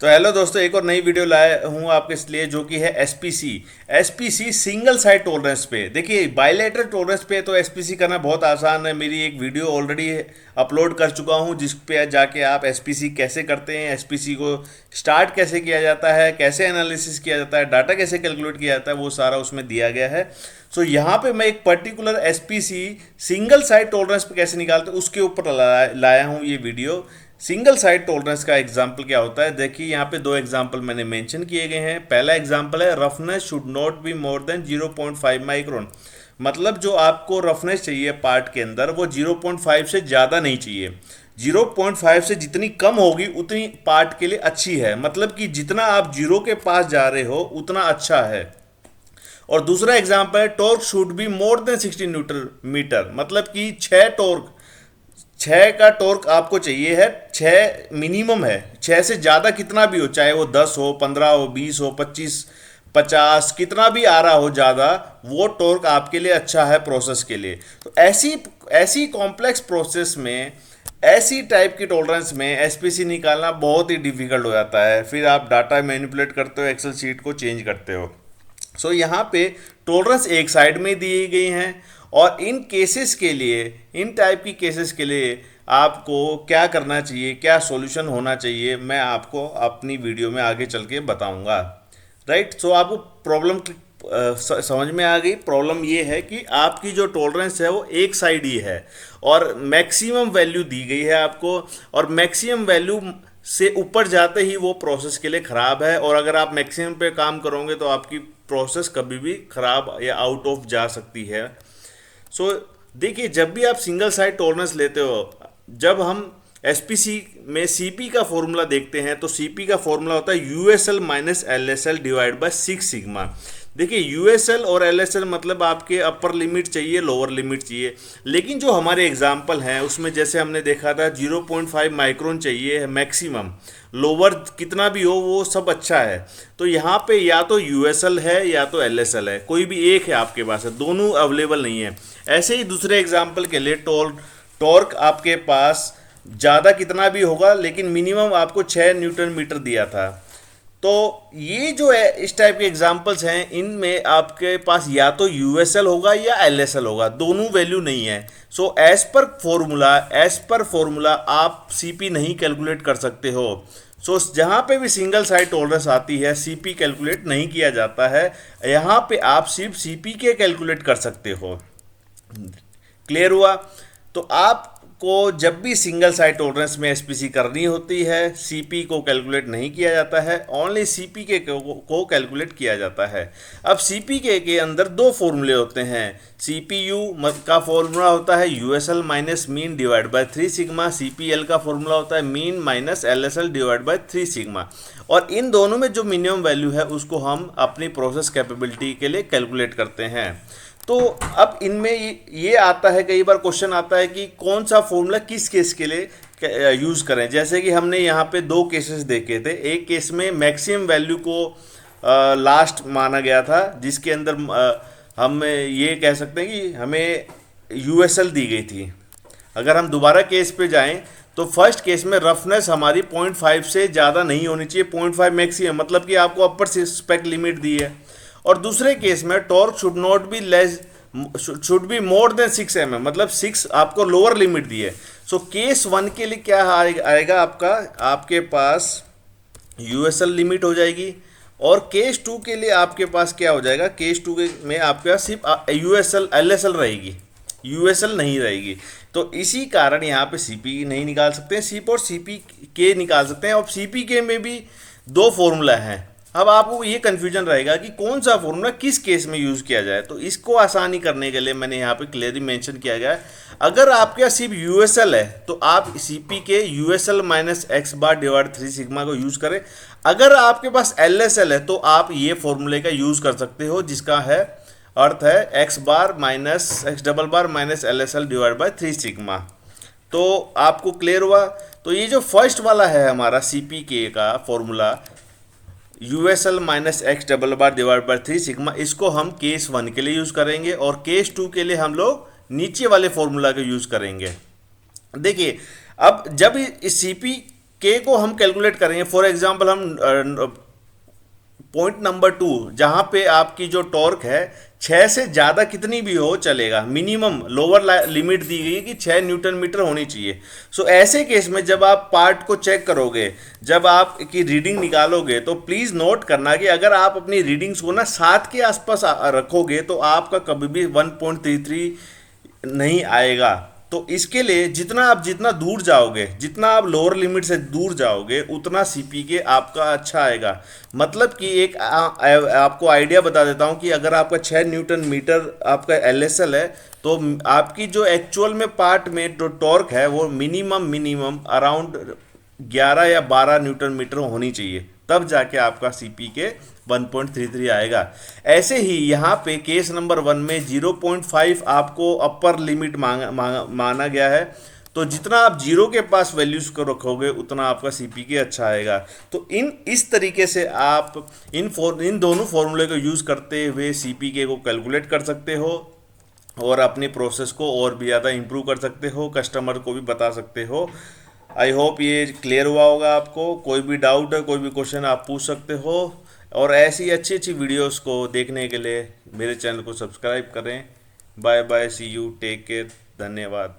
तो हेलो दोस्तों, एक और नई वीडियो लाया हूँ आपके लिए जो कि है एसपीसी सिंगल साइड टॉलरेंस पे। देखिए, बायलैटरल टॉलरेंस पे तो एसपीसी करना बहुत आसान है। मेरी एक वीडियो ऑलरेडी अपलोड कर चुका हूँ जिस पे जाके आप एसपीसी कैसे करते हैं, एसपीसी को स्टार्ट कैसे किया जाता है, कैसे एनालिसिस किया जाता है, डाटा कैसे कैलकुलेट किया जाता है, वो सारा उसमें दिया गया है। सो यहाँ पे मैं एक particular SPC single side tolerance पे कैसे निकालते हैं उसके ऊपर लाया हूँ ये वीडियो। सिंगल साइड टॉलरेंस का एग्जाम्पल क्या होता है, देखिए यहाँ पे दो एग्जाम्पल मैंने मेंशन किए गए हैं। पहला एग्जाम्पल है roughness should not be more then 0.5 micron. मतलब जो आपको रफनेस चाहिए पार्ट के अंदर वो 0.5 से ज़्यादा नहीं चाहिए। 0.5 से जितनी कम होगी उतनी पार्ट के लिए अच्छी है। मतलब कि जितना आप जीरो के पास जा रहे हो उतना अच्छा है। और दूसरा एग्जाम्पल है torque should be more than 60 newton metre. मतलब कि 6 का टॉर्क आपको चाहिए है, 6 मिनिमम है। 6 से ज़्यादा कितना भी हो, चाहे वो 10 हो, 15 हो, 20 हो, 25, 50, कितना भी आ रहा हो ज़्यादा, वो टॉर्क आपके लिए अच्छा है प्रोसेस के लिए। तो ऐसी ऐसी कॉम्प्लेक्स प्रोसेस में, ऐसी टाइप की टॉलरेंस में एसपीसी निकालना बहुत ही डिफिकल्ट हो जाता है। फिर आप डाटा मैनिपुलेट करते हो, एक्सेल शीट को चेंज करते हो। सो यहाँ पे टॉलरेंस एक साइड में दी गई हैं। और इन केसेस के लिए, इन टाइप की केसेस के लिए आपको क्या करना चाहिए, क्या सॉल्यूशन होना चाहिए, मैं आपको अपनी वीडियो में आगे चल के बताऊंगा। राइट। सो आपको प्रॉब्लम समझ में आ गई। प्रॉब्लम ये है कि आपकी जो टॉलरेंस है वो एक साइड ही है और मैक्सिमम वैल्यू दी गई है आपको। और मैक्सिमम वैल्यू से ऊपर जाते ही वो प्रोसेस के लिए ख़राब है। और अगर आप मैक्सिमम पे काम करोगे तो आपकी प्रोसेस कभी भी ख़राब या आउट ऑफ जा सकती है। सो देखिए, जब भी आप सिंगल साइड टॉलरेंस लेते हो, जब हम एसपीसी में सीपी का फॉर्मूला देखते हैं तो सीपी का फॉर्मूला होता है USL minus LSL divide by 6 sigma. देखिए, यूएसएल और एलएसएल मतलब आपके अपर लिमिट चाहिए, लोअर लिमिट चाहिए। लेकिन जो हमारे एग्जाम्पल हैं उसमें जैसे हमने देखा था 0.5 माइक्रोन चाहिए मैक्सिमम, लोअर कितना भी हो वो सब अच्छा है। तो यहाँ पे या तो यूएसएल है या तो एलएसएल है, कोई भी एक है आपके पास है, दोनों अवेलेबल नहीं है। ऐसे ही दूसरे एग्जाम्पल के लिए टॉर्क आपके पास ज़्यादा कितना भी होगा लेकिन मिनिमम आपको 6 न्यूटन मीटर दिया था। तो ये जो है इस टाइप के एग्जाम्पल्स हैं, इनमें आपके पास या तो यूएसएल होगा या एलएसएल होगा, दोनों वैल्यू नहीं है। सो एज पर फॉर्मूला आप सीपी नहीं कैलकुलेट कर सकते हो। सो जहाँ पे भी सिंगल साइड टॉलरेंस आती है सीपी कैलकुलेट नहीं किया जाता है। यहाँ पे आप सिर्फ सीपी के कैलकुलेट कर सकते हो। क्लियर हुआ? तो आपको जब भी सिंगल साइड टॉलरेंस में एसपीसी करनी होती है सीपी को कैलकुलेट नहीं किया जाता है, ओनली सीपी के को कैलकुलेट किया जाता है। अब सीपी के अंदर दो फॉर्मूले होते हैं। सीपीयू का फॉर्मूला होता है USL minus mean divide by 3 sigma. CPL का फॉर्मूला होता है mean minus LSL divide by 3 sigma. और इन दोनों में जो मिनिमम वैल्यू है उसको हम अपनी प्रोसेस कैपेबिलिटी के लिए कैलकुलेट करते हैं। तो अब इनमें ये आता है, कई बार क्वेश्चन आता है कि कौन सा फॉर्मूला किस केस के लिए यूज़ करें। जैसे कि हमने यहाँ पे दो केसेस देखे थे। एक केस में मैक्सिमम वैल्यू को लास्ट माना गया था, जिसके अंदर हम ये कह सकते हैं कि हमें यूएसएल दी गई थी। अगर हम दोबारा केस पे जाएं तो फर्स्ट केस में रफनेस हमारी 0.5 से ज़्यादा नहीं होनी चाहिए, 0.5 मैक्सिमम, मतलब कि आपको अपर स्पेक लिमिट दी है। और दूसरे केस में torque should be more then 6 mm, मतलब 6 आपको लोअर लिमिट दी है। सो केस 1 के लिए क्या आएगा आपके पास यूएसएल लिमिट हो जाएगी। और केस 2 के लिए आपके पास क्या हो जाएगा, केस 2 में आपके पास सिर्फ यूएसएल एलएसएल रहेगी, यूएसएल नहीं रहेगी। तो इसी कारण यहाँ पे सीपी नहीं निकाल सकते हैं, सीप और सीपी के निकाल सकते हैं। और सीपी के में भी दो फॉर्मूला हैं। अब आपको ये कन्फ्यूजन रहेगा कि कौन सा फॉर्मूला किस केस में यूज़ किया जाए। तो इसको आसानी करने के लिए मैंने यहाँ पे क्लियरली मेंशन किया गया है। अगर आपके पास सिर्फ यूएसएल है तो आप सीपी के यूएसएल माइनस एक्स बार डिवाइड 3 सिग्मा को यूज़ करें। अगर आपके पास एलएसएल है तो आप ये फॉर्मूले का यूज़ कर सकते हो, जिसका है अर्थ है X bar minus X double bar minus LSL divide by 3 sigma. तो आपको क्लियर हुआ? तो ये जो फर्स्ट वाला है हमारा सीपी के का formula USL minus X double bar divide by 3 sigma, इसको हम केस 1 के लिए यूज़ करेंगे और केस 2 के लिए हम लोग नीचे वाले फॉर्मूला का यूज़ करेंगे। देखिए, अब जब इस सीपी के को हम कैलकुलेट करेंगे। फॉर एग्जांपल हम पॉइंट नंबर 2 जहां पे आपकी जो टॉर्क है 6 से ज़्यादा कितनी भी हो चलेगा, मिनिमम लोअर लिमिट दी गई है कि 6 न्यूटन मीटर होनी चाहिए। सो ऐसे केस में जब आप पार्ट को चेक करोगे, जब आप की रीडिंग निकालोगे, तो प्लीज़ नोट करना कि अगर आप अपनी रीडिंग्स को ना 7 के आसपास रखोगे तो आपका कभी भी 1.33 नहीं आएगा। तो इसके लिए जितना दूर जाओगे, जितना आप लोअर लिमिट से दूर जाओगे, उतना सीपीके आपका अच्छा आएगा। मतलब कि एक आपको आइडिया बता देता हूं कि अगर आपका 6 न्यूटन मीटर आपका एलएसएल है, तो आपकी जो एक्चुअल में पार्ट में जो टॉर्क है वो मिनिमम अराउंड 11 या 12 न्यूटन मीटर होनी चाहिए, तब जाके आपका सीपीके 1.33 आएगा। ऐसे ही यहाँ पे केस नंबर 1 में 0.5 आपको अपर लिमिट माना गया है। तो जितना आप जीरो के पास वैल्यूज को रखोगे उतना आपका सीपीके अच्छा आएगा। तो इस तरीके से आप इन दोनों फॉर्मूले को यूज़ करते हुए सीपीके को कैलकुलेट कर सकते हो और अपनी प्रोसेस को और भी ज़्यादा इम्प्रूव कर सकते हो, कस्टमर को भी बता सकते हो। आई होप ये क्लियर हुआ होगा आपको। कोई भी डाउट है, कोई भी क्वेश्चन आप पूछ सकते हो। और ऐसी अच्छी अच्छी वीडियोस को देखने के लिए मेरे चैनल को सब्सक्राइब करें। Bye bye, see you, take care, धन्यवाद।